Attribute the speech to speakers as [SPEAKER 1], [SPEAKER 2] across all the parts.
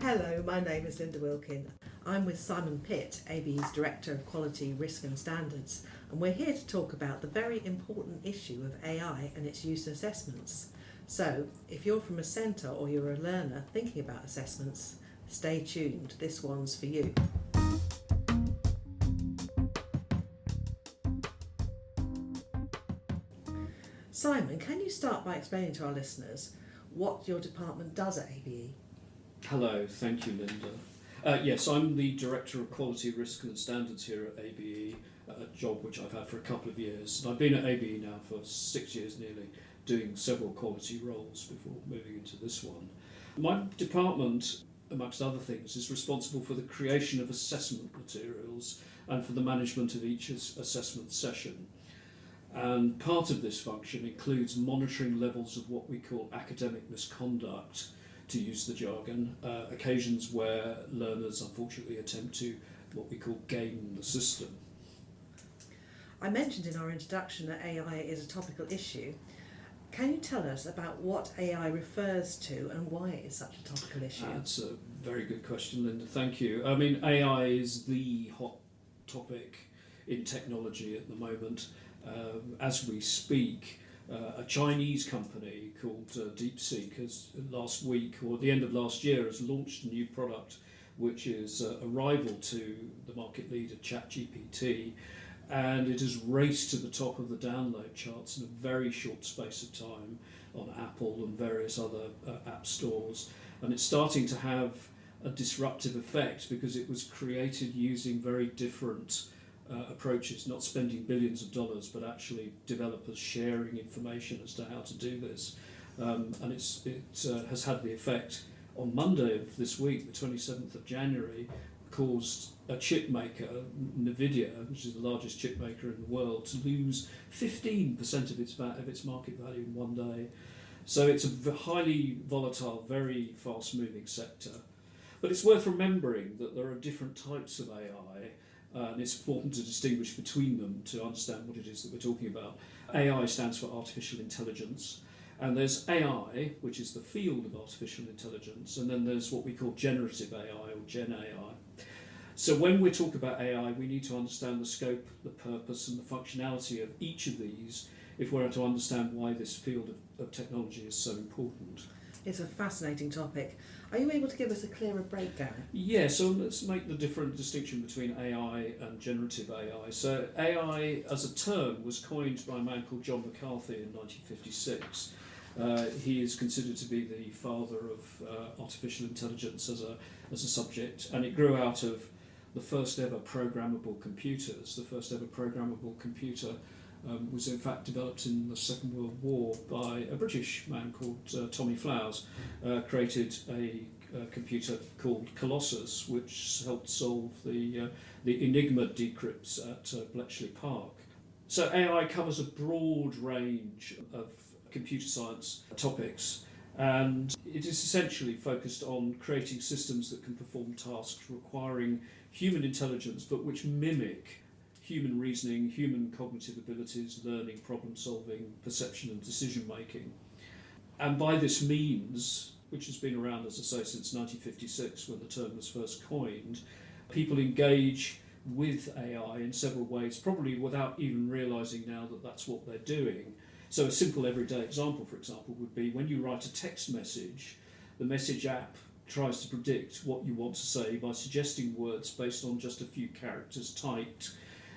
[SPEAKER 1] Hello, my name is Linda Wilkin. I'm with Simon Pitt, ABE's Director of Quality, Risk and Standards, and we're here to talk about the very important issue of AI and its use in assessments. So, if you're from a centre or you're a learner thinking about assessments, stay tuned, this one's for you. Simon, can you start by explaining to our listeners what your department does at ABE?
[SPEAKER 2] Hello, thank you, Linda. Yes, I'm the Director of Quality, Risk and Standards here at ABE, a job which I've had for a couple of years. And I've been at ABE now for 6 years nearly, doing several quality roles before moving into this one. My department, amongst other things, is responsible for the creation of assessment materials and for the management of each assessment session. And part of this function includes monitoring levels of what we call academic misconduct, to use the jargon, occasions where learners unfortunately attempt to what we call game the system.
[SPEAKER 1] I mentioned in our introduction that AI is a topical issue. Can you tell us about what AI refers to and why it is such a topical issue?
[SPEAKER 2] That's a very good question, Linda, thank you. I mean, AI is the hot topic in technology at the moment. As we speak, a Chinese company called DeepSeek has last week, or at the end of last year, has launched a new product which is a rival to the market leader ChatGPT, and it has raced to the top of the download charts in a very short space of time on Apple and various other app stores. And it's starting to have a disruptive effect because it was created using very different approaches, not spending billions of dollars, but actually developers sharing information as to how to do this. And it has had the effect on Monday of this week, the 27th of January, caused a chip maker, Nvidia, which is the largest chip maker in the world, to lose 15% of its market value in one day. So it's a highly volatile, very fast-moving sector. But it's worth remembering that there are different types of AI, and it's important to distinguish between them to understand what it is that we're talking about. AI stands for artificial intelligence, and there's AI, which is the field of artificial intelligence, and then there's what we call generative AI or Gen AI. So when we talk about AI, we need to understand the scope, the purpose, and the functionality of each of these if we're to understand why this field of technology is so important.
[SPEAKER 1] It's a fascinating topic. Are you able to give us a clearer breakdown?
[SPEAKER 2] Yeah, so let's make the different distinction between AI and generative AI. So AI as a term was coined by a man called John McCarthy in 1956. He is considered to be the father of artificial intelligence as a subject, and it grew out of the first ever programmable computers. The first ever programmable computer was in fact developed in the Second World War by a British man called Tommy Flowers, created a computer called Colossus, which helped solve the Enigma decrypts at Bletchley Park. So AI covers a broad range of computer science topics, and it is essentially focused on creating systems that can perform tasks requiring human intelligence but which mimic human reasoning, human cognitive abilities, learning, problem solving, perception and decision making. And by this means, which has been around, as I say, since 1956 when the term was first coined, people engage with AI in several ways, probably without even realising now that that's what they're doing. So a simple everyday example, for example, would be when you write a text message, the message app tries to predict what you want to say by suggesting words based on just a few characters typed,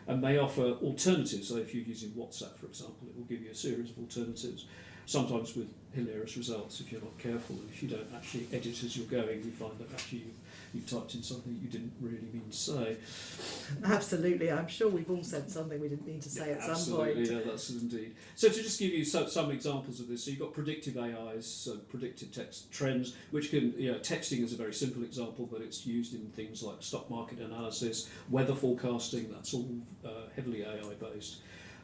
[SPEAKER 2] and may offer alternatives. So if you're using WhatsApp, for example, it will give you a series of alternatives, sometimes with hilarious results if you're not careful. If you don't actually edit as you're going, you find that actually you've typed in something you didn't really mean to say.
[SPEAKER 1] Absolutely, I'm sure we've all said something we didn't mean to say at some point.
[SPEAKER 2] Absolutely, yeah, that's indeed. So to just give you some examples of this, so you've got predictive AIs, so predictive text trends, which can, texting is a very simple example, but it's used in things like stock market analysis, weather forecasting, that's all heavily AI based.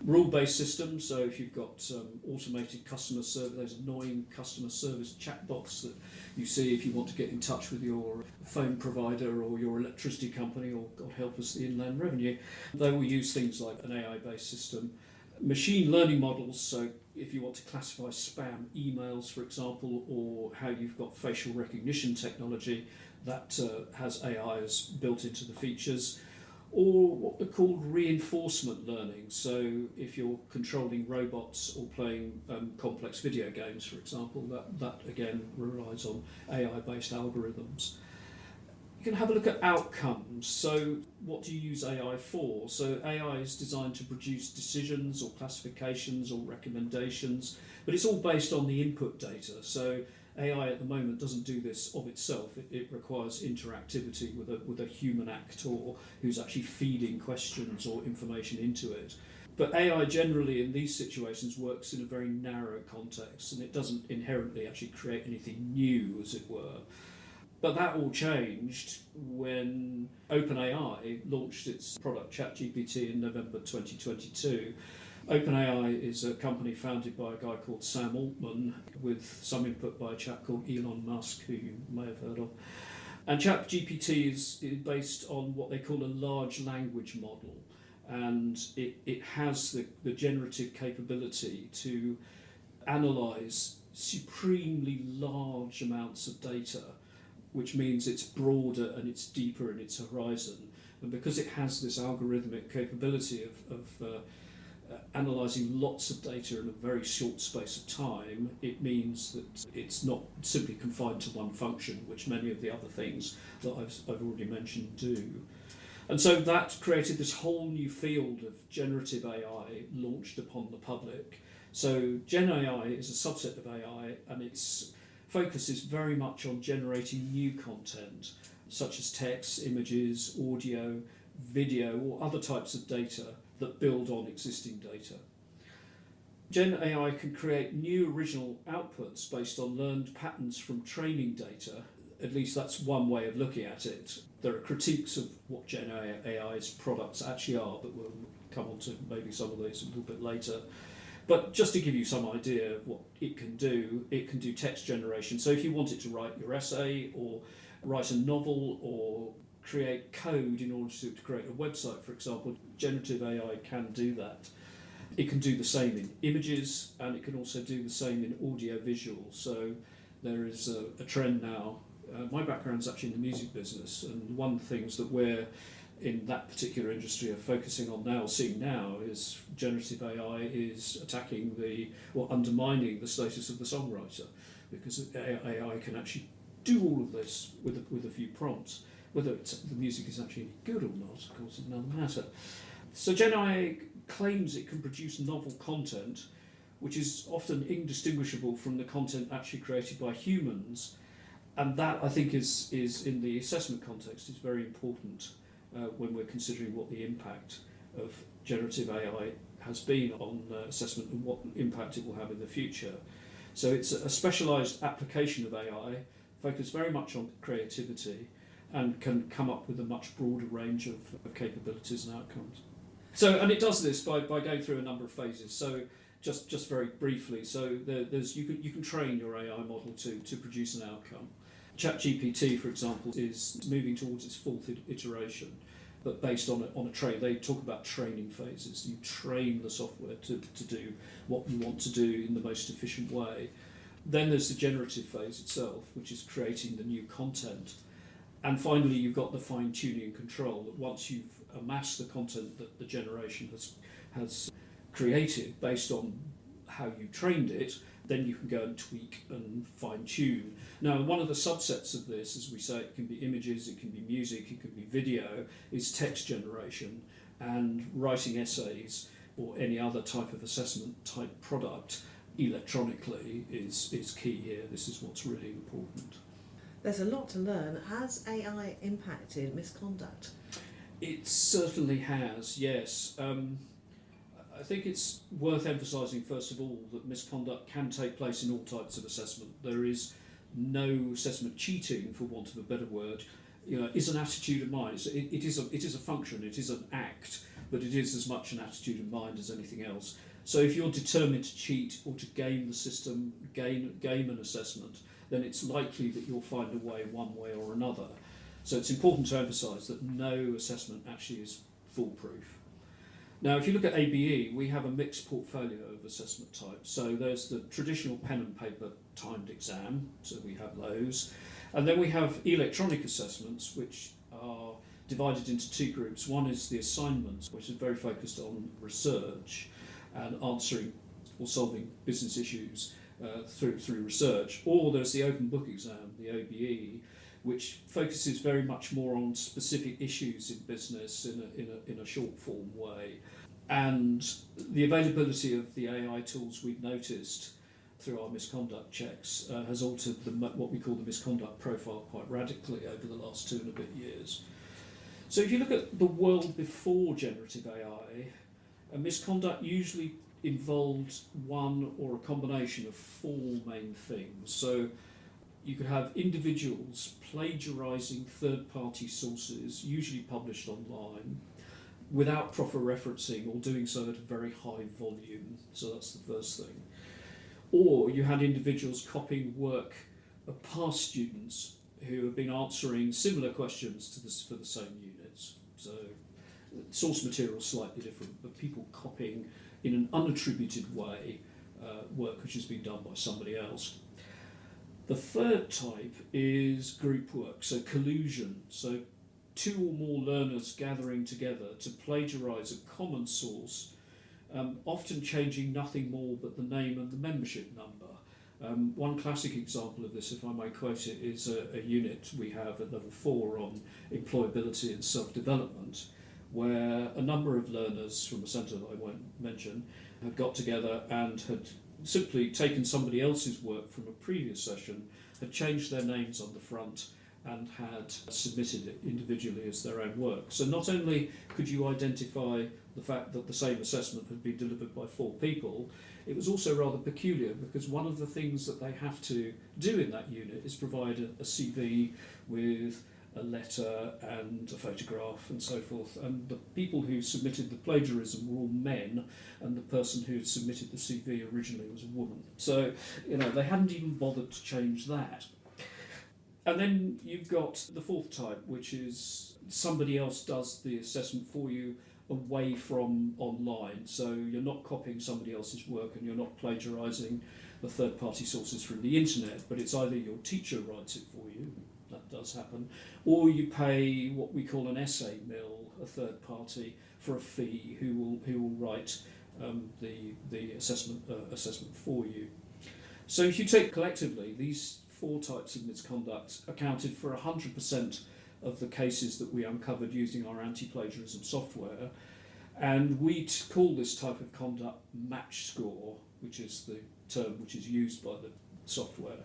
[SPEAKER 2] Rule-based systems, so if you've got automated customer service, those annoying customer service chatbots that you see if you want to get in touch with your phone provider or your electricity company, or God help us, the Inland Revenue, they will use things like an AI-based system. Machine learning models, so if you want to classify spam emails, for example, or how you've got facial recognition technology that has AI as built into the features, or what are called reinforcement learning. So if you're controlling robots or playing complex video games, for example, that again relies on AI-based algorithms. You can have a look at outcomes. So what do you use AI for? So AI is designed to produce decisions or classifications or recommendations, but it's all based on the input data. So AI at the moment doesn't do this of itself. It requires interactivity with a human actor who's actually feeding questions or information into it. But AI generally in these situations works in a very narrow context, and it doesn't inherently actually create anything new, as it were. But that all changed when OpenAI launched its product ChatGPT in November 2022. OpenAI is a company founded by a guy called Sam Altman, with some input by a chap called Elon Musk, who you may have heard of. And ChatGPT is based on what they call a large language model, and it has the generative capability to analyse supremely large amounts of data, which means it's broader and it's deeper in its horizon. And because it has this algorithmic capability of analysing lots of data in a very short space of time, it means that it's not simply confined to one function, which many of the other things that I've already mentioned do. And so that created this whole new field of generative AI launched upon the public. So Gen AI is a subset of AI, and its focus is very much on generating new content, such as text, images, audio, video, or other types of data that build on existing data. Gen AI can create new original outputs based on learned patterns from training data. At least that's one way of looking at it. There are critiques of what Gen AI's products actually are, but we'll come on to maybe some of these a little bit later. But just to give you some idea of what it can do text generation. So if you want it to write your essay or write a novel or create code in order to create a website, for example, generative AI can do that. It can do the same in images, and it can also do the same in audio visual. So there is a trend now. My background is actually in the music business, and one of the things that we're in that particular industry are focusing on now, seeing now, is generative AI is attacking or undermining the status of the songwriter, because AI can actually do all of this with a few prompts. Whether the music is actually good or not, of course, is another matter. So Gen AI claims it can produce novel content, which is often indistinguishable from the content actually created by humans, and that, I think, is in the assessment context, is very important when we're considering what the impact of generative AI has been on assessment and what impact it will have in the future. So it's a specialised application of AI, focused very much on creativity, and can come up with a much broader range of capabilities and outcomes. So, and it does this by going through a number of phases. So just very briefly, so you can train your AI model to produce an outcome. ChatGPT, for example, is moving towards its fourth iteration, but based on a train. They talk about training phases. You train the software to do what you want to do in the most efficient way. Then there's the generative phase itself, which is creating the new content. And finally, you've got the fine-tuning and control, that once you've amassed the content that the generation has created based on how you trained it, then you can go and tweak and fine-tune. Now, one of the subsets of this, as we say, it can be images, it can be music, it can be video, is text generation, and writing essays or any other type of assessment type product electronically is key here. This is what's really important.
[SPEAKER 1] There's a lot to learn. Has AI impacted misconduct?
[SPEAKER 2] It certainly has, yes. I think it's worth emphasising, first of all, that misconduct can take place in all types of assessment. There is no assessment cheating, for want of a better word. Is an attitude of mind. It is a function, it is an act, but it is as much an attitude of mind as anything else. So if you're determined to cheat or to game the system, game an assessment, then it's likely that you'll find a way one way or another. So it's important to emphasise that no assessment actually is foolproof. Now, if you look at ABE, we have a mixed portfolio of assessment types. So there's the traditional pen and paper timed exam, so we have those. And then we have electronic assessments, which are divided into two groups. One is the assignments, which is very focused on research and answering or solving business issues through research. Or there's the open book exam, the OBE, which focuses very much more on specific issues in business in a short form way. And the availability of the AI tools we've noticed through our misconduct checks has altered what we call the misconduct profile quite radically over the last 2 and a bit years. So if you look at the world before generative AI, a misconduct usually involved one or a combination of 4 main things. So you could have individuals plagiarising third-party sources, usually published online, without proper referencing or doing so at a very high volume. So that's the first thing. Or you had individuals copying work of past students who have been answering similar questions for the same units. So source material slightly different, but people copying in an unattributed way work which has been done by somebody else. The third type is group work, so collusion. So 2 or more learners gathering together to plagiarise a common source, often changing nothing more but the name and the membership number. One classic example of this, if I may quote it, is a unit we have at level 4 on employability and self-development, where a number of learners from a centre that I won't mention had got together and had simply taken somebody else's work from a previous session, had changed their names on the front and had submitted it individually as their own work. So not only could you identify the fact that the same assessment had been delivered by 4 people, it was also rather peculiar because one of the things that they have to do in that unit is provide a CV with a letter and a photograph and so forth. And the people who submitted the plagiarism were all men, and the person who had submitted the CV originally was a woman. So, they hadn't even bothered to change that. And then you've got the fourth type, which is somebody else does the assessment for you away from online. So you're not copying somebody else's work and you're not plagiarising the third-party sources from the internet, but it's either your teacher writes it for you, that does happen, or you pay what we call an essay mill, a third party, for a fee who will write the assessment for you. So if you take collectively, these 4 types of misconduct accounted for 100% of the cases that we uncovered using our anti-plagiarism software, and we call this type of conduct match score, which is the term which is used by the software,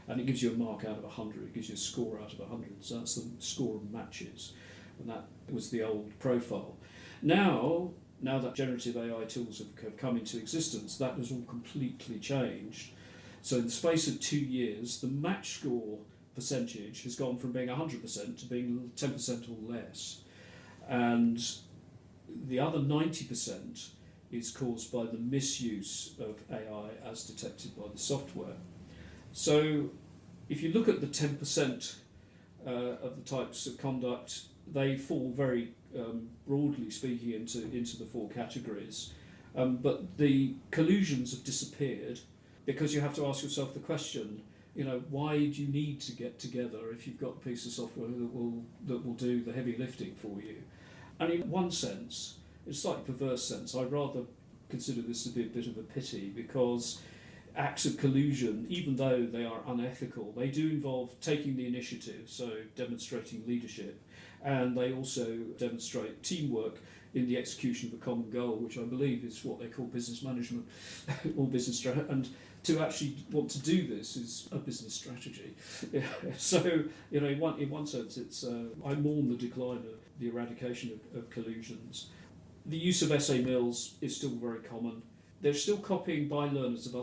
[SPEAKER 2] and it gives you a mark out of 100, it gives you a score out of 100, so that's the score of matches, and that was the old profile. Now that generative AI tools have come into existence, that has all completely changed. So in the space of 2 years, the match score percentage has gone from being 100% to being 10% or less. And the other 90% is caused by the misuse of AI as detected by the software. So if you look at the 10% of the types of conduct, they fall very broadly speaking into the 4 categories. But the collusions have disappeared, because you have to ask yourself the question, why do you need to get together if you've got a piece of software that will do the heavy lifting for you? And in one sense, in a slightly perverse sense, I'd rather consider this to be a bit of a pity, because acts of collusion, even though they are unethical, they do involve taking the initiative, so demonstrating leadership, and they also demonstrate teamwork in the execution of a common goal, which I believe is what they call business management or business strategy. And to actually want to do this is a business strategy. So, in one sense, it's I mourn the decline of the eradication of collusions. The use of essay mills is still very common. They're still copying by learners of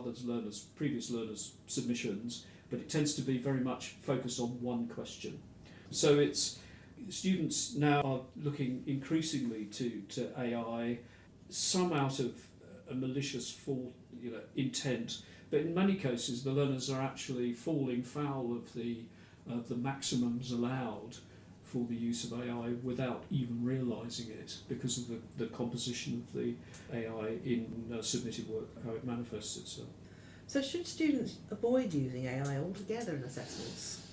[SPEAKER 2] previous learners' submissions, but it tends to be very much focused on one question. So students now are looking increasingly to AI, some out of a malicious intent, but in many cases the learners are actually falling foul of the maximums allowed for the use of AI without even realising it because of the composition of the AI in submitted work, how it manifests itself.
[SPEAKER 1] So should students avoid using AI altogether in assessments?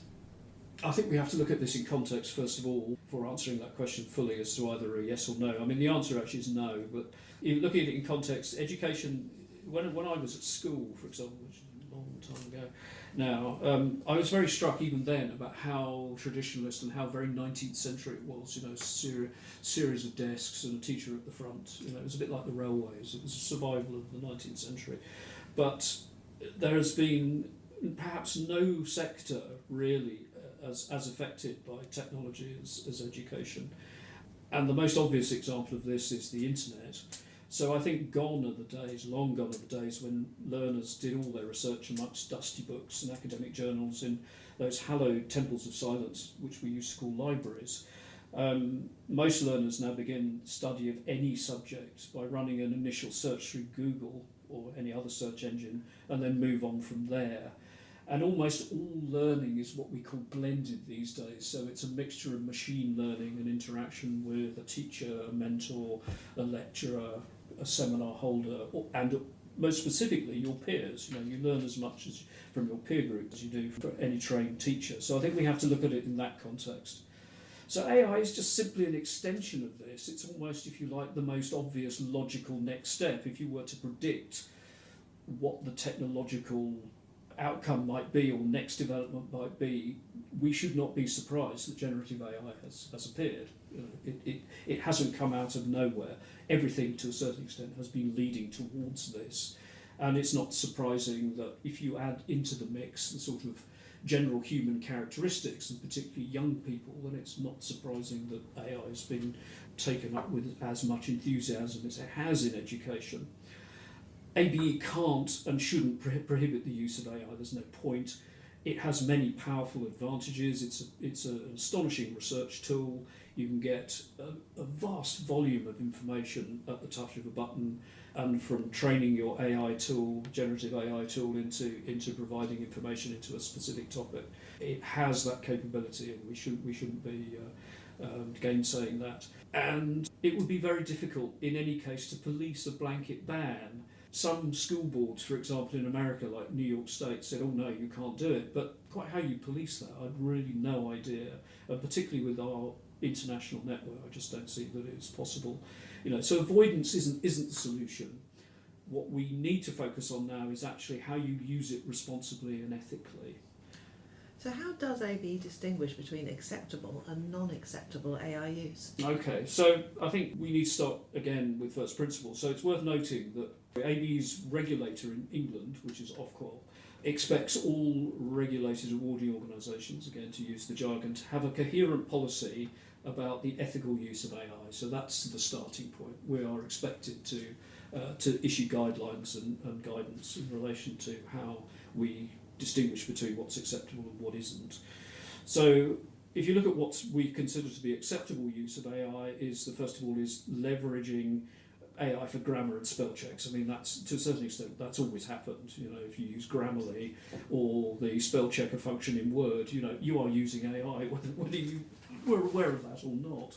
[SPEAKER 2] I think we have to look at this in context, first of all, for answering that question fully as to either a yes or no. I mean, the answer actually is no, but looking at it in context, education, when I was at school, for example, which is a long time ago now, I was very struck even then about how traditionalist and how very 19th century it was, series of desks and a teacher at the front. It was a bit like the railways. It was a survival of the 19th century. But there has been perhaps no sector really as affected by technology as education. And the most obvious example of this is the internet. So I think long gone are the days when learners did all their research amongst dusty books and academic journals in those hallowed temples of silence, which we used to call libraries. Most learners now begin study of any subject by running an initial search through Google or any other search engine and then move on from there. And almost all learning is what we call blended these days. So it's a mixture of machine learning and interaction with a teacher, a mentor, a lecturer, a seminar holder, and most specifically your peers. You learn as much from your peer group as you do from any trained teacher. So I think we have to look at it in that context. So AI is just simply an extension of this. It's almost, if you like, the most obvious logical next step. If you were to predict what the technological outcome might be or next development might be, we should not be surprised that generative AI has appeared. It hasn't come out of nowhere. Everything to a certain extent has been leading towards this, and it's not surprising that if you add into the mix the sort of general human characteristics, and particularly young people, then it's not surprising that AI has been taken up with as much enthusiasm as it has in education. ABE can't and shouldn't prohibit the use of AI. There's no point. It has many powerful advantages. It's an astonishing research tool. You can get a vast volume of information at the touch of a button, and from training your AI tool, generative AI tool, into providing information into a specific topic, it has that capability, and we shouldn't be gainsaying that. And it would be very difficult in any case to police a blanket ban. Some school boards, for example, in America, like New York State, said, oh no, you can't do it. But quite how you police that, I've really no idea. And particularly with our international network, I just don't see that it's possible. So avoidance isn't the solution. What we need to focus on now is actually how you use it responsibly and ethically.
[SPEAKER 1] So how does ABE distinguish between acceptable and non-acceptable AI use?
[SPEAKER 2] Okay, so I think we need to start again with first principles. So it's worth noting that ABE's regulator in England, which is Ofqual, expects all regulated awarding organisations, again to use the jargon, to have a coherent policy about the ethical use of AI. So that's the starting point. We are expected to issue guidelines and guidance in relation to how we distinguish between what's acceptable and what isn't. So if you look at what we consider to be acceptable use of AI, first of all is leveraging AI for grammar and spell checks. I mean, that's to a certain extent that's always happened. If you use Grammarly or the spell checker function in Word, you are using AI whether you were aware of that or not.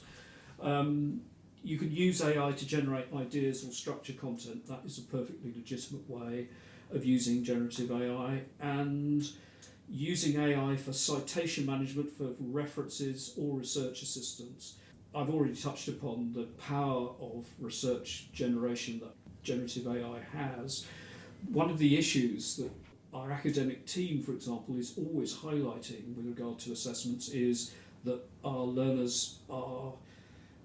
[SPEAKER 2] You can use AI to generate ideas or structure content. That is a perfectly legitimate way of using generative AI, and using AI for citation management, for references or research assistance. I've already touched upon the power of research generation that generative AI has. One of the issues that our academic team, for example, is always highlighting with regard to assessments is that our learners are,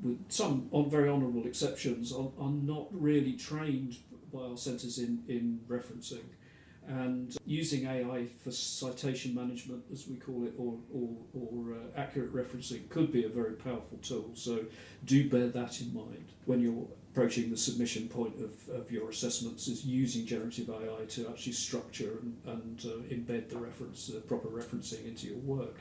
[SPEAKER 2] with some very honourable exceptions, are not really trained by our centres in referencing, and using AI for citation management, as we call it, or accurate referencing could be a very powerful tool. So do bear that in mind when you're approaching the submission point of your assessments, is using generative AI to actually structure and embed the proper referencing into your work.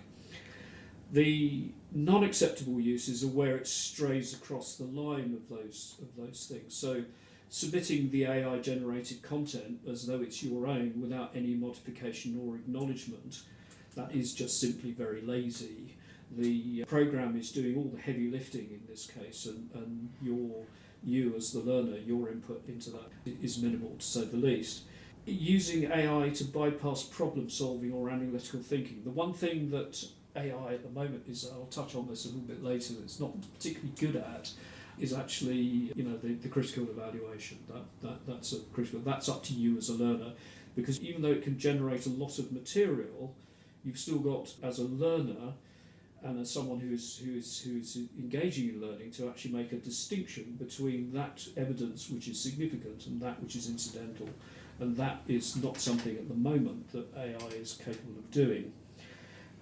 [SPEAKER 2] The non-acceptable uses are where it strays across the line of those things. So submitting the AI-generated content as though it's your own without any modification or acknowledgement, that is just simply very lazy. the program is doing all the heavy lifting in this case, and you as the learner, your input into that is minimal, to say the least. Using AI to bypass problem solving or analytical thinking. The one thing that AI at the moment is, I'll touch on this a little bit later, it's not particularly good at, is actually the critical evaluation. That's a critical. That's up to you as a learner, because even though it can generate a lot of material, you've still got, as a learner and as someone who is engaging in learning, to actually make a distinction between that evidence which is significant and that which is incidental, and that is not something at the moment that AI is capable of doing.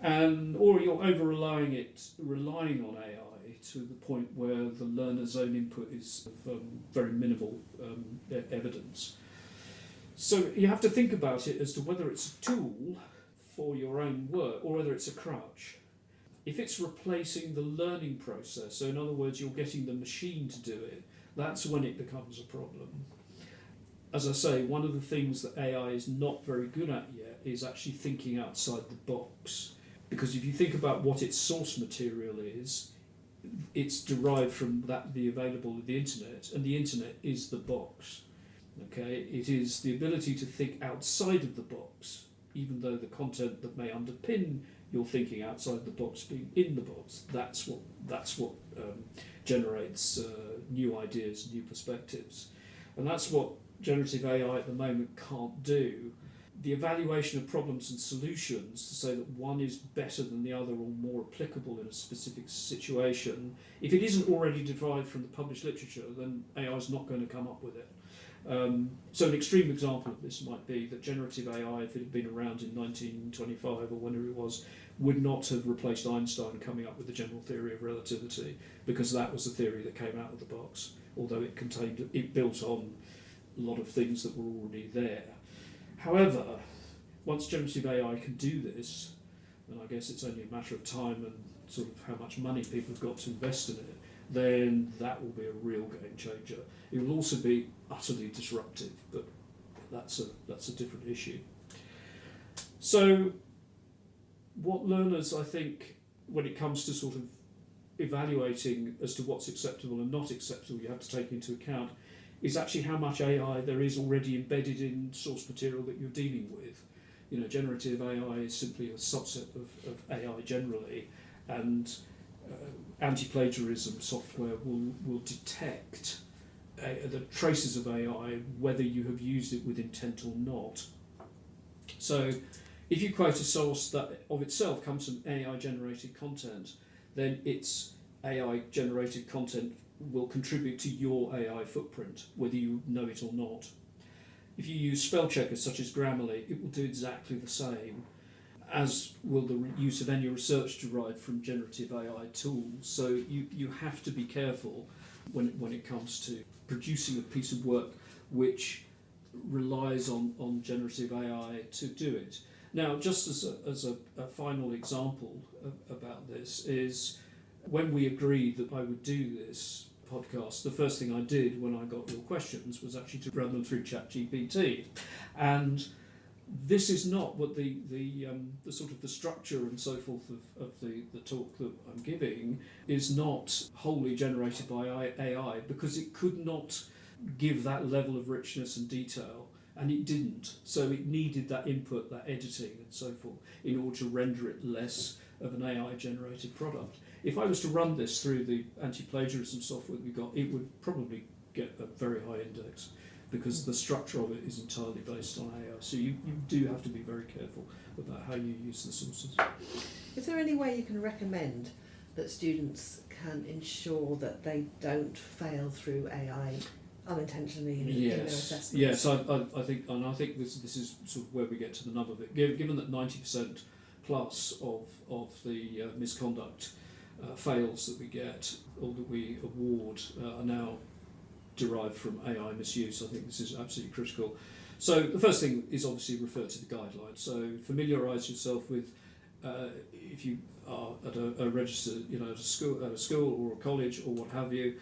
[SPEAKER 2] Or you're relying on AI to the point where the learner's own input is of very minimal evidence. So you have to think about it as to whether it's a tool for your own work or whether it's a crutch. If it's replacing the learning process, so in other words you're getting the machine to do it, that's when it becomes a problem. As I say, one of the things that AI is not very good at yet is actually thinking outside the box. Because if you think about what its source material is, it's derived from the available of the internet, and the internet is the box. Okay, it is the ability to think outside of the box, even though the content that may underpin your thinking outside the box being in the box. That's what generates new ideas, new perspectives, and that's what generative AI at the moment can't do. The evaluation of problems and solutions to say that one is better than the other or more applicable in a specific situation, if it isn't already derived from the published literature, then AI is not going to come up with it. So an extreme example of this might be that generative AI, if it had been around in 1925 or whenever it was, would not have replaced Einstein coming up with the general theory of relativity, because that was the theory that came out of the box, although it built on a lot of things that were already there. However, once generative AI can do this, and I guess it's only a matter of time and sort of how much money people have got to invest in it, then that will be a real game changer. It will also be utterly disruptive, but that's a different issue. So what learners, I think, when it comes to sort of evaluating as to what's acceptable and not acceptable, you have to take into account is actually how much AI there is already embedded in source material that you're dealing with. Generative AI is simply a subset of AI generally, and anti-plagiarism software will detect the traces of AI whether you have used it with intent or not. So if you quote a source that of itself comes from AI-generated content, then its AI-generated content will contribute to your AI footprint, whether you know it or not. If you use spell checkers such as Grammarly, it will do exactly the same, as will the use of any research derived from generative AI tools. So you have to be careful when it comes to producing a piece of work which relies on generative AI to do it. Now, just as a final example about this is, when we agreed that I would do this podcast, the first thing I did when I got your questions was actually to run them through ChatGPT, and this is not what the sort of the structure and so forth of the talk that I'm giving is not wholly generated by AI, because it could not give that level of richness and detail, and it didn't. So it needed that input, that editing and so forth, in order to render it less of an AI-generated product. If I was to run this through the anti-plagiarism software that we got, it would probably get a very high index, because the structure of it is entirely based on AI. So you do have to be very careful about how you use the sources.
[SPEAKER 1] Is there any way you can recommend that students can ensure that they don't fail through AI unintentionally in their assessments?
[SPEAKER 2] Yes, I think this is sort of where we get to the nub of it. Given that 90% plus of the misconduct fails that we get or that we award are now derived from AI misuse, I think this is absolutely critical. So the first thing is obviously refer to the guidelines. So familiarise yourself with, if you are at a register, at a school or a college or what have you,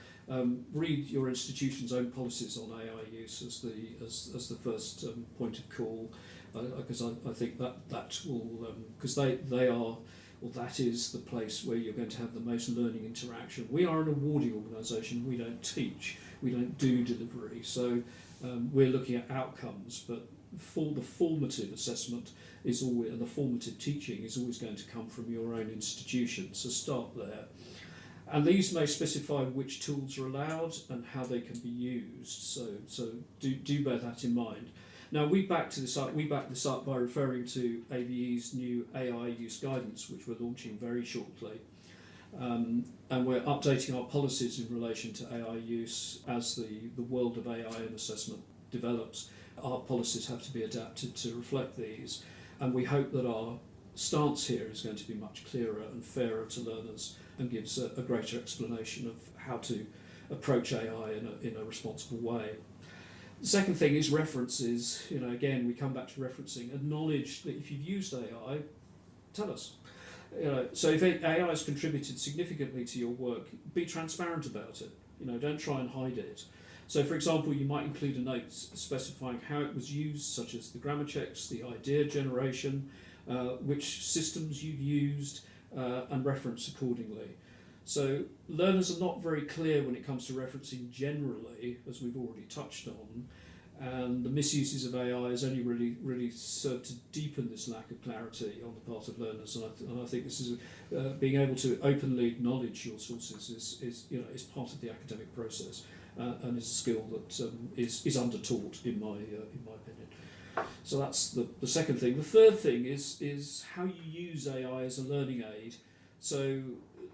[SPEAKER 2] read your institution's own policies on AI use as the first point of call, because I think that will, because they are or that is the place where you're going to have the most learning interaction. We are an awarding organisation. We don't teach. We don't do delivery. So we're looking at outcomes, but for the formative assessment is always, and the formative teaching is always going to come from your own institution. So start there. And these may specify which tools are allowed and how they can be used. So do bear that in mind. Now we back this up by referring to ABE's new AI use guidance, which we're launching very shortly. And we're updating our policies in relation to AI use as the world of AI and assessment develops. Our policies have to be adapted to reflect these, and we hope that our stance here is going to be much clearer and fairer to learners and gives a greater explanation of how to approach AI in a responsible way. The second thing is references. Again, we come back to referencing. Acknowledge that if you've used AI, tell us. So if AI has contributed significantly to your work, be transparent about it. Don't try and hide it. So, for example, you might include a note specifying how it was used, such as the grammar checks, the idea generation, which systems you've used, and reference accordingly. So learners are not very clear when it comes to referencing generally, as we've already touched on, and the misuses of AI has only really served to deepen this lack of clarity on the part of learners. And I think this is being able to openly acknowledge your sources is part of the academic process, and is a skill that is undertaught in my opinion. So that's the second thing. The third thing is how you use AI as a learning aid. So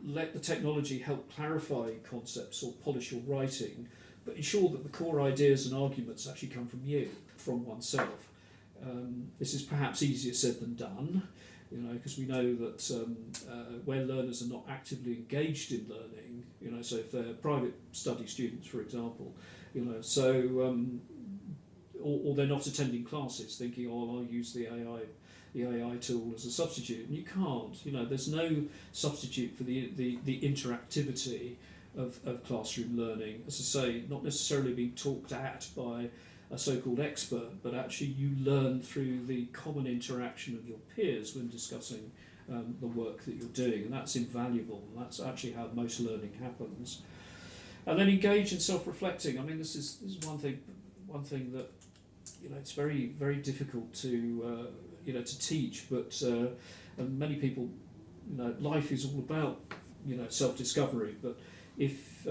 [SPEAKER 2] let the technology help clarify concepts or polish your writing, but ensure that the core ideas and arguments actually come from you, from oneself. This is perhaps easier said than done, because we know that where learners are not actively engaged in learning, so if they're private study students, for example, or they're not attending classes thinking, I'll use the AI tool as a substitute, and you can't. There's no substitute for the interactivity of classroom learning. As I say, not necessarily being talked at by a so-called expert, but actually you learn through the common interaction of your peers when discussing the work that you're doing, and that's invaluable. And that's actually how most learning happens. And then engage in self-reflecting. I mean, this is one thing that it's very, very difficult to to teach, but and many people, life is all about self-discovery. But if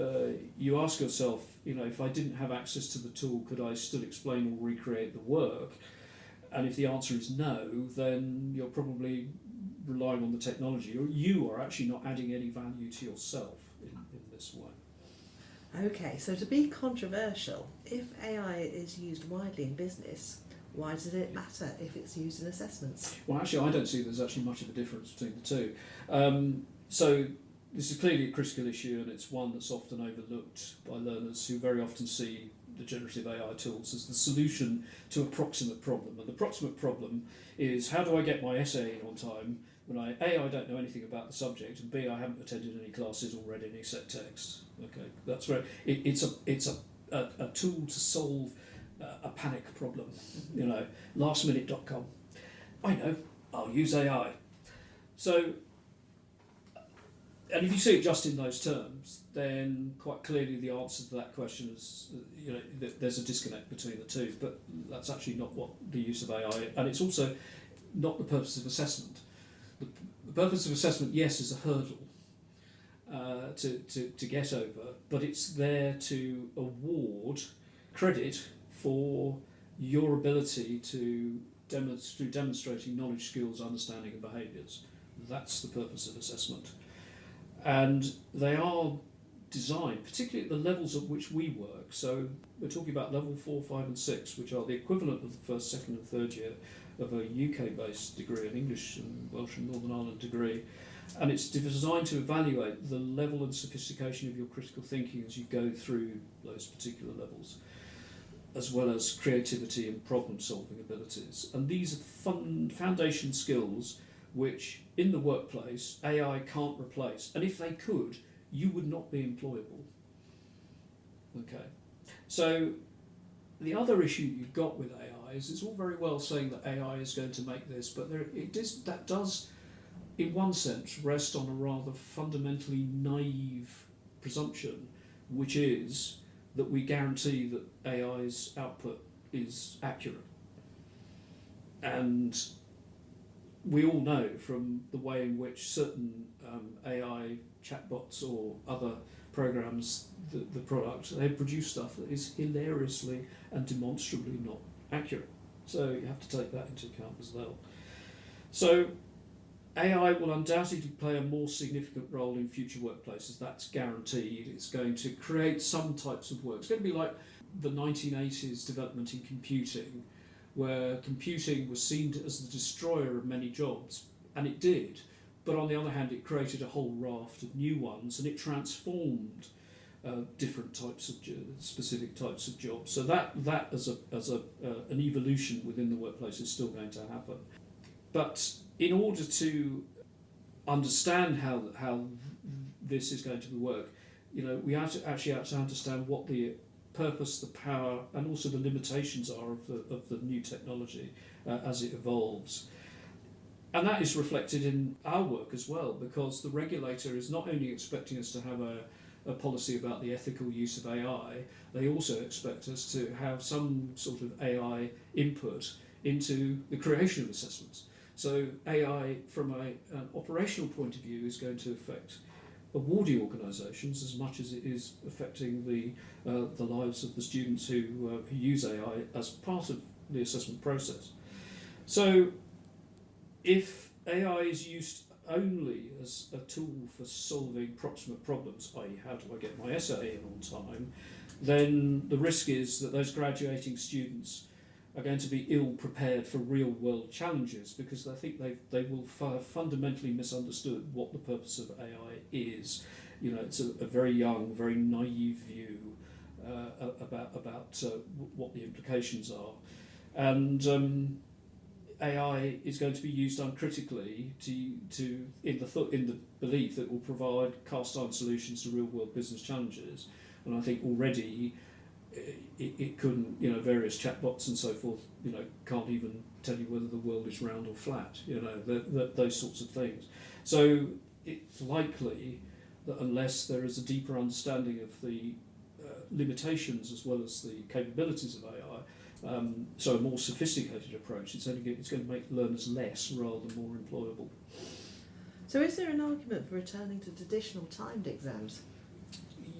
[SPEAKER 2] you ask yourself, if I didn't have access to the tool, could I still explain or recreate the work? And if the answer is no, then you're probably relying on the technology, or you are actually not adding any value to yourself in this way.
[SPEAKER 1] Okay, so to be controversial, if AI is used widely in business, why does it matter if it's used in assessments?
[SPEAKER 2] Well, actually, I don't see there's actually much of a difference between the two. So this is clearly a critical issue, and it's one that's often overlooked by learners who very often see the generative AI tools as the solution to a proximate problem. And the proximate problem is, how do I get my essay in on time when I don't know anything about the subject, and B, I haven't attended any classes or read any set texts. Okay, that's right. It's a tool to solve a panic problem. Lastminute.com. I know, I'll use AI. So, and if you see it just in those terms, then quite clearly the answer to that question is, there's a disconnect between the two. But that's actually not what the use of AI, and it's also not the purpose of assessment. The purpose of assessment, yes, is a hurdle to get over, but it's there to award credit for your ability to through demonstrating knowledge, skills, understanding and behaviours. That's the purpose of assessment. And they are designed, particularly at the levels at which we work. So we're talking about level 4, 5 and 6, which are the equivalent of the first, second and third year of a UK-based degree, an English and Welsh and Northern Ireland degree. And it's designed to evaluate the level and sophistication of your critical thinking as you go through those particular levels, as well as creativity and problem-solving abilities. And these are foundation skills which, in the workplace, AI can't replace. And if they could, you would not be employable. Okay. So the other issue you've got with AI is it's all very well saying that AI is going to make this, but that does in one sense, rest on a rather fundamentally naive presumption, which is that we guarantee that AI's output is accurate. And we all know from the way in which certain AI chatbots or other programs, the product, they produce stuff that is hilariously and demonstrably not accurate. So you have to take that into account as well. So AI will undoubtedly play a more significant role in future workplaces, that's guaranteed. It's going to create some types of work. It's going to be like the 1980s development in computing, where computing was seen as the destroyer of many jobs, and it did. But on the other hand, it created a whole raft of new ones, and it transformed different types of specific types of jobs. So that as an evolution within the workplace is still going to happen. But in order to understand how this is going to work, we have to understand what the purpose, the power, and also the limitations are of the new technology as it evolves. And that is reflected in our work as well, because the regulator is not only expecting us to have a policy about the ethical use of AI, they also expect us to have some sort of AI input into the creation of assessments. So AI, from an operational point of view, is going to affect awardee organisations as much as it is affecting the lives of the students who use AI as part of the assessment process. So if AI is used only as a tool for solving proximate problems, i.e. how do I get my essay in on time, then the risk is that those graduating students are going to be ill prepared for real world challenges, because I think they will have fundamentally misunderstood what the purpose of AI is. It's a very young, very naive view about what the implications are. And AI is going to be used uncritically in the belief that it will provide cast iron solutions to real world business challenges. And I think already it couldn't, various chatbots and so forth, can't even tell you whether the world is round or flat, those sorts of things. So it's likely that unless there is a deeper understanding of the limitations as well as the capabilities of AI, so a more sophisticated approach, it's going to make learners less rather than more employable.
[SPEAKER 1] So is there an argument for returning to traditional timed exams?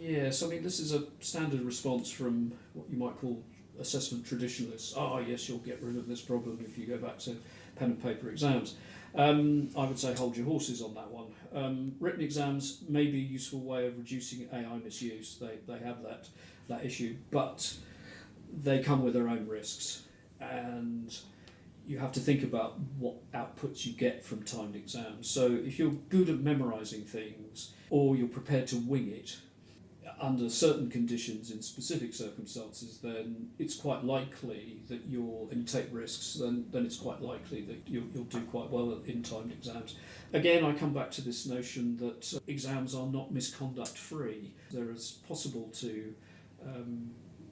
[SPEAKER 2] Yes, this is a standard response from what you might call assessment traditionalists. Yes, you'll get rid of this problem if you go back to pen and paper exams. I would say hold your horses on that one. Written exams may be a useful way of reducing AI misuse. They have that issue, but they come with their own risks, and you have to think about what outputs you get from timed exams. So if you're good at memorising things, or you're prepared to wing it, under certain conditions in specific circumstances, then it's quite likely that and you take risks, then it's quite likely that you'll do quite well in timed exams. Again, I come back to this notion that exams are not misconduct free. They're as possible to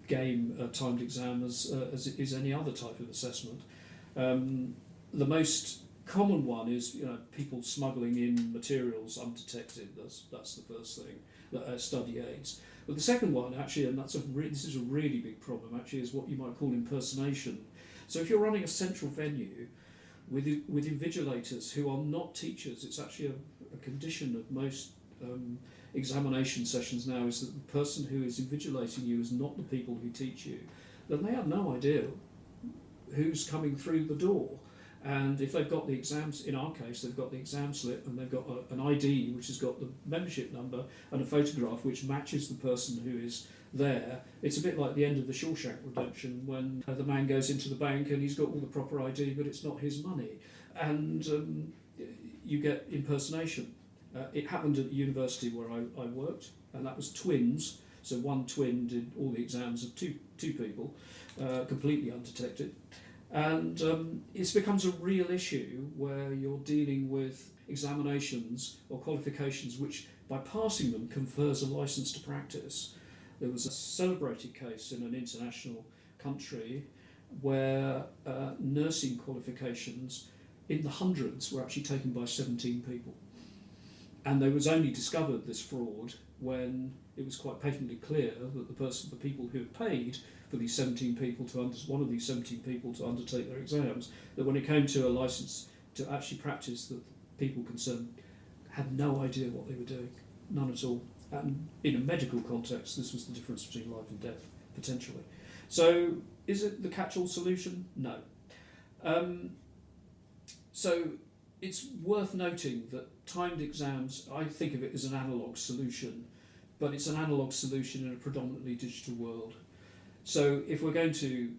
[SPEAKER 2] game a timed exam as it is any other type of assessment. The most common one is people smuggling in materials undetected. That's the first thing. Study aids. But the second one, actually, and this is a really big problem, actually, is what you might call impersonation. So if you're running a central venue with invigilators who are not teachers, it's actually a condition of most examination sessions now, is that the person who is invigilating you is not the people who teach you, then they have no idea who's coming through the door. And if they've got the exams, in our case, they've got the exam slip and they've got an ID which has got the membership number and a photograph which matches the person who is there. It's a bit like the end of the Shawshank Redemption when the man goes into the bank and he's got all the proper ID but it's not his money. And you get impersonation. It happened at the university where I worked, and that was twins. So one twin did all the exams of two people, completely undetected. And it becomes a real issue where you're dealing with examinations or qualifications which, by passing them, confers a licence to practice. There was a celebrated case in an international country where nursing qualifications in the hundreds were actually taken by 17 people. And they was only discovered, this fraud, when it was quite patently clear that the people who had paid for these 17 people one of these 17 people to undertake their exams, that when it came to a license to actually practice, that the people concerned had no idea what they were doing, none at all. And in a medical context, this was the difference between life and death, potentially. So, is it the catch-all solution? No. So, it's worth noting that timed exams, I think of it as an analogue solution, but it's an analogue solution in a predominantly digital world. So, if we're going to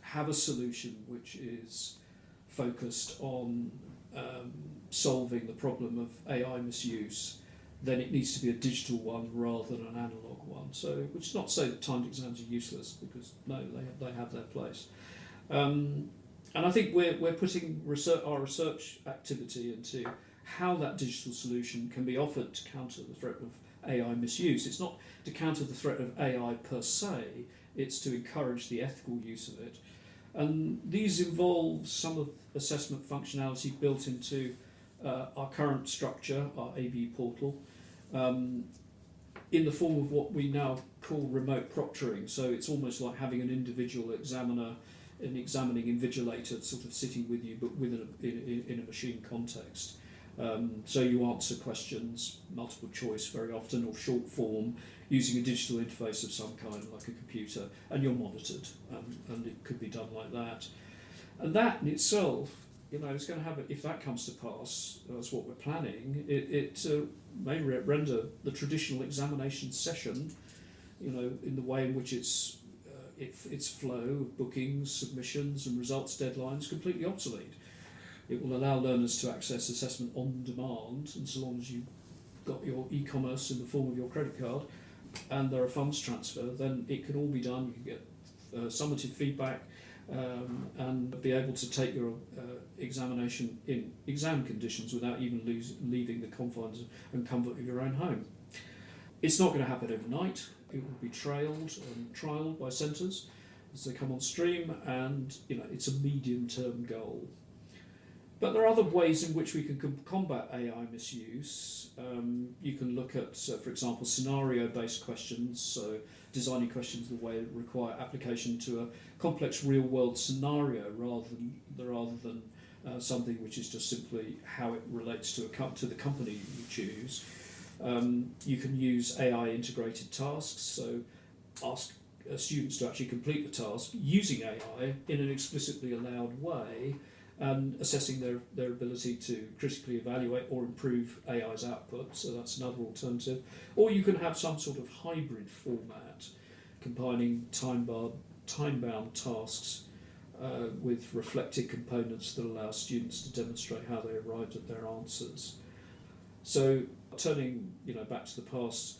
[SPEAKER 2] have a solution which is focused on solving the problem of AI misuse, then it needs to be a digital one rather than an analogue one. So, which is not to say that timed exams are useless, because no, they have their place. And I think we're putting our research activity into how that digital solution can be offered to counter the threat of AI misuse. It's not to counter the threat of AI per se, it's to encourage the ethical use of it. And these involve some of assessment functionality built into our current structure, our ABE portal, in the form of what we now call remote proctoring. So it's almost like having an individual examiner, an examining invigilator sort of sitting with you, but in a machine context. So you answer questions, multiple choice very often, or short form, using a digital interface of some kind, like a computer, and you're monitored, and it could be done like that. And that in itself, is going to have, if that comes to pass, that's what we're planning, it may render the traditional examination session, in the way in which its flow of bookings, submissions, and results deadlines completely obsolete. It will allow learners to access assessment on demand, and so long as you've got your e-commerce in the form of your credit card, and there are funds transfer, then it can all be done. You can get summative feedback, and be able to take your examination in exam conditions without even leaving the confines and comfort of your own home. It's not going to happen overnight. It will be trialled by centres as they come on stream, and it's a medium-term goal. But there are other ways in which we can combat AI misuse. You can look at, for example, scenario-based questions, so designing questions the way that require application to a complex real-world scenario rather than something which is just simply how it relates to the company you choose. You can use AI-integrated tasks, so ask students to actually complete the task using AI in an explicitly allowed way, and assessing their ability to critically evaluate or improve AI's output, so that's another alternative. Or you can have some sort of hybrid format, combining time-bound tasks with reflected components that allow students to demonstrate how they arrived at their answers. So turning back to the past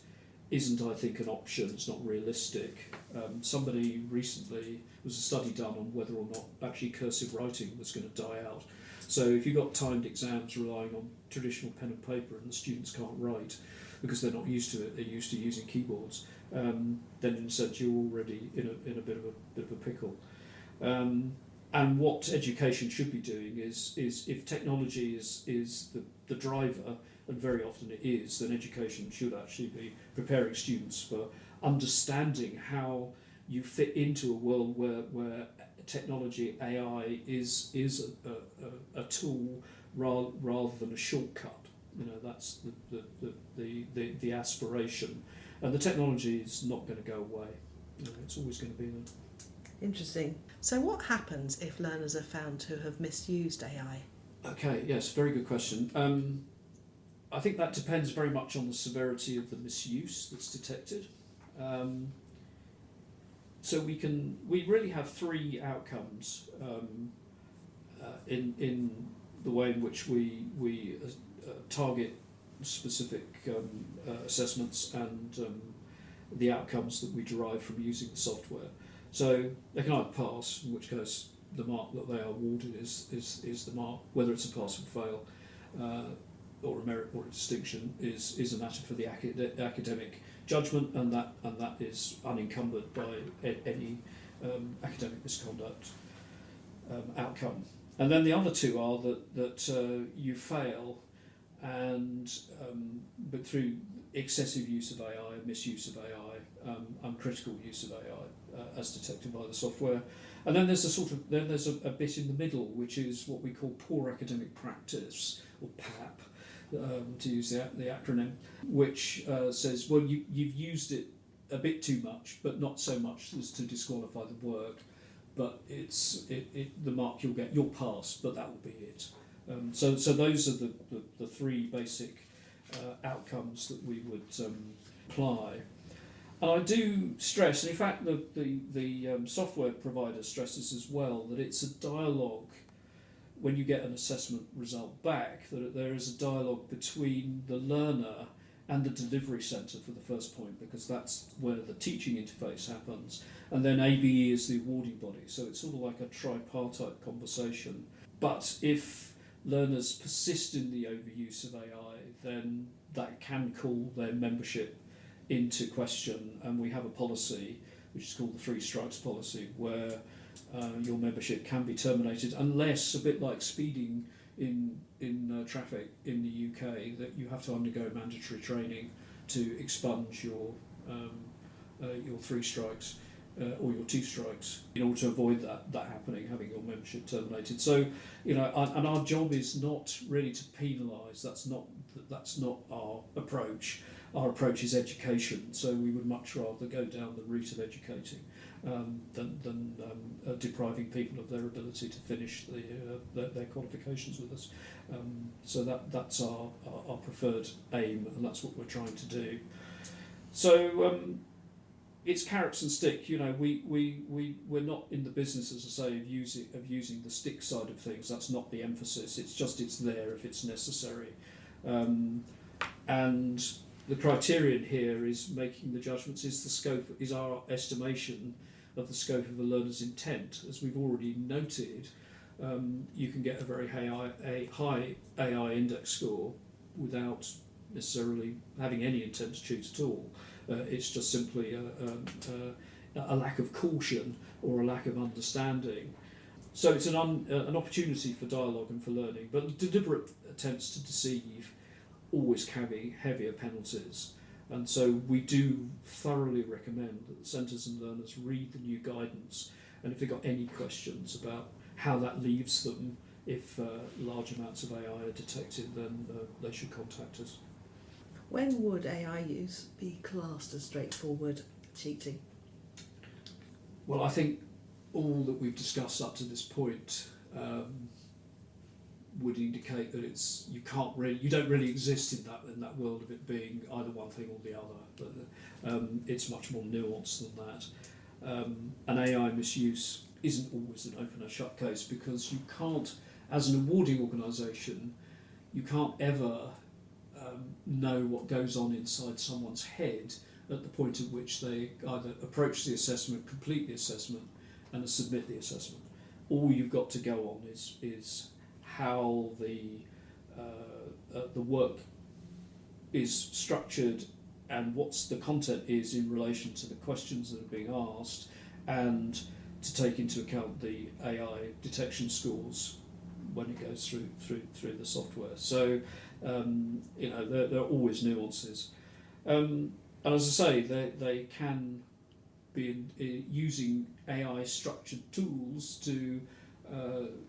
[SPEAKER 2] isn't, I think, an option. It's not realistic. Somebody recently, was a study done on whether or not actually cursive writing was going to die out. So if you've got timed exams relying on traditional pen and paper and the students can't write because they're not used to it, they're used to using keyboards, then in a sense you're already in a bit of a pickle. And what education should be doing is if technology is the driver, and very often it is, then education should actually be preparing students for understanding how you fit into a world where technology, AI, is a tool rather than a shortcut. That's the aspiration, and the technology is not going to go away. It's always going to be there.
[SPEAKER 1] Interesting. So what happens if learners are found to have misused AI?
[SPEAKER 2] Okay, yes, very good question. I think that depends very much on the severity of the misuse that's detected. So we really have three outcomes in the way in which we target specific assessments and the outcomes that we derive from using the software. So they can either pass, in which case the mark that they are awarded is the mark, whether it's a pass or fail, or a merit or a distinction is a matter for the academic judgment, and that is unencumbered by any academic misconduct outcome. And then the other two are that you fail, and but through excessive use of AI, misuse of AI, uncritical use of AI, as detected by the software. And then there's a bit in the middle, which is what we call poor academic practice, or PAP, to use the acronym, which says, well, you've used it a bit too much, but not so much as to disqualify the work. But the mark you'll get, you'll pass, but that will be it. So those are the three basic outcomes that we would apply. And I do stress, and in fact the software provider stresses as well, that it's a dialogue when you get an assessment result back, that there is a dialogue between the learner and the delivery centre for the first point, because that's where the teaching interface happens. And then ABE is the awarding body, so it's sort of like a tripartite conversation. But if learners persist in the overuse of AI, then that can call their membership into question, and we have a policy which is called the three strikes policy, where your membership can be terminated unless, a bit like speeding in traffic in the UK, that you have to undergo mandatory training to expunge your three strikes or your two strikes in order to avoid that happening, having your membership terminated. So, and our job is not really to penalise. That's not our approach. Our approach is education. So we would much rather go down the route of educating than depriving people of their ability to finish their qualifications with us. So that's our preferred aim, and that's what we're trying to do. So it's carrots and stick. We're not in the business, as I say, of using the stick side of things. That's not the emphasis. It's there if it's necessary, and the criterion here is making the judgments. Is our estimation of the scope of a learner's intent. As we've already noted, you can get a very high AI index score without necessarily having any intent to cheat at all. It's just simply a lack of caution or a lack of understanding. So it's an opportunity for dialogue and for learning, but deliberate attempts to deceive always carry heavier penalties. And so we do thoroughly recommend that the centres and learners read the new guidance, and if they've got any questions about how that leaves them if large amounts of AI are detected, then they should contact us.
[SPEAKER 1] When would AI use be classed as straightforward cheating?
[SPEAKER 2] Well, I think all that we've discussed up to this point would indicate that you don't really exist in that world of it being either one thing or the other. But it's much more nuanced than that. And AI misuse isn't always an open and shut case, because you can't, as an awarding organisation, you can't ever know what goes on inside someone's head at the point at which they either approach the assessment, complete the assessment, and submit the assessment. All you've got to go on is how the work is structured and what's the content is in relation to the questions that are being asked, and to take into account the AI detection scores when it goes through the software. So there are always nuances, and as I say, they can be using AI structured tools to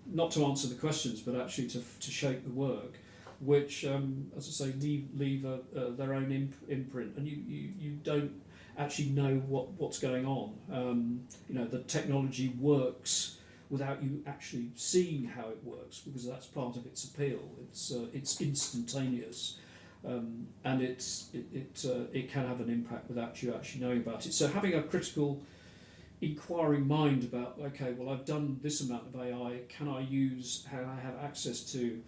[SPEAKER 2] not to answer the questions, but actually to shape the work, which, as I say, leave their own imprint, and you don't actually know what's going on. The technology works without you actually seeing how it works, because that's part of its appeal. It's instantaneous, and it can have an impact without you actually knowing about it. So having a critical, inquiring mind about, okay, well, I've done this amount of AI, can I have access to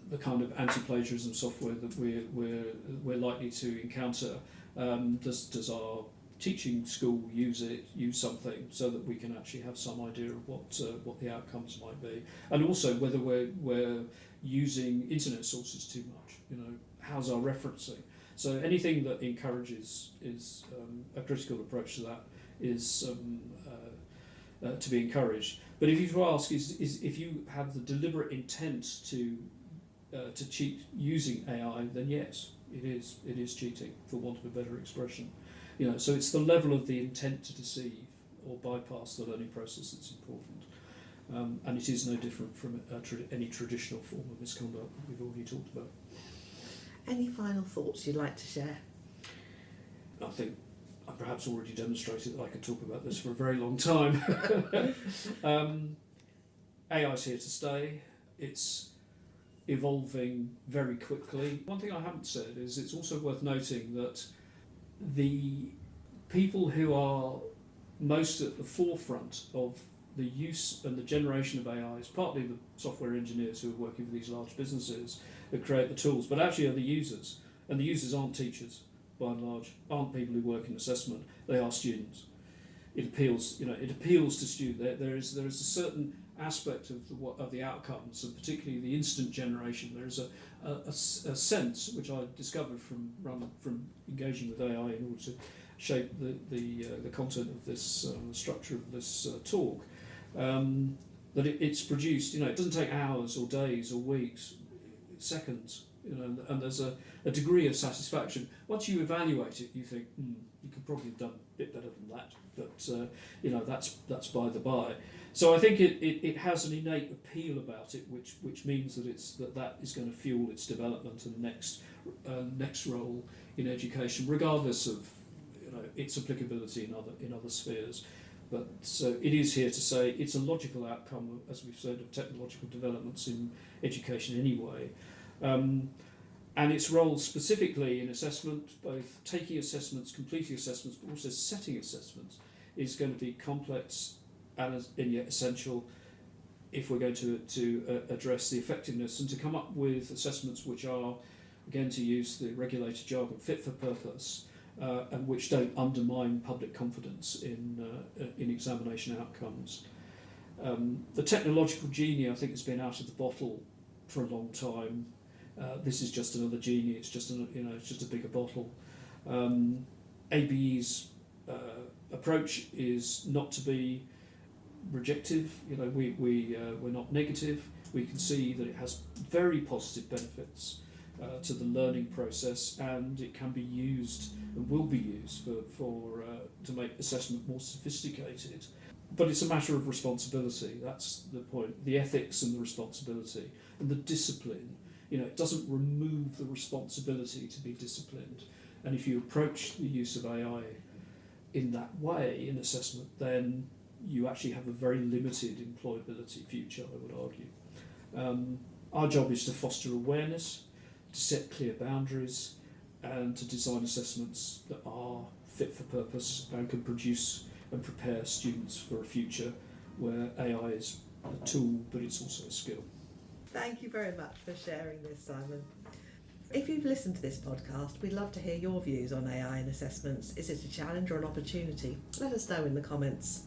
[SPEAKER 2] the kind of anti-plagiarism software that we're likely to encounter? Does our teaching school use something, so that we can actually have some idea of what the outcomes might be, and also whether we're using internet sources too much. How's our referencing? So anything that encourages is a critical approach to that is to be encouraged. But if you were to ask, is if you have the deliberate intent to cheat using AI, then yes, it is cheating, for want of a better expression. So it's the level of the intent to deceive or bypass the learning process that's important. And it is no different from any traditional form of misconduct that we've already talked about.
[SPEAKER 1] Any final thoughts you'd like to share?
[SPEAKER 2] I think I perhaps already demonstrated that I could talk about this for a very long time. AI is here to stay. It's evolving very quickly. One thing I haven't said is it's also worth noting that the people who are most at the forefront of the use and the generation of AI is partly the software engineers who are working for these large businesses that create the tools, but actually are the users. And the users aren't teachers, by and large, aren't people who work in assessment, they are students. It appeals to students. There is a certain aspect of the outcomes, and particularly the instant generation. There is a sense, which I discovered from engaging with AI in order to shape the content of this, the structure of this talk, that it's produced. It doesn't take hours or days or weeks, seconds. And there's a degree of satisfaction. Once you evaluate it, you think, you could probably have done a bit better than that. But that's by the by. So I think it has an innate appeal about it, which means that is going to fuel its development and next role in education, regardless of its applicability in other spheres. But so it is here to say it's a logical outcome, as we've said, of technological developments in education anyway. And its role specifically in assessment, both taking assessments, completing assessments, but also setting assessments, is going to be complex and yet essential if we're going to address the effectiveness and to come up with assessments which are, again, to use the regulated jargon, fit for purpose, and which don't undermine public confidence in examination outcomes. The technological genie, I think, has been out of the bottle for a long time. This is just another genie. It's just it's just a bigger bottle. ABE's approach is not to be rejective. We're not negative. We can see that it has very positive benefits to the learning process, and it can be used and will be used to make assessment more sophisticated. But it's a matter of responsibility. That's the point. The ethics and the responsibility and the discipline. It doesn't remove the responsibility to be disciplined. And if you approach the use of AI in that way in assessment, then you actually have a very limited employability future, I would argue. Our job is to foster awareness, to set clear boundaries, and to design assessments that are fit for purpose and can produce and prepare students for a future where AI is a tool, but it's also a skill.
[SPEAKER 1] Thank you very much for sharing this, Simon. If you've listened to this podcast, we'd love to hear your views on AI and assessments. Is it a challenge or an opportunity? Let us know in the comments.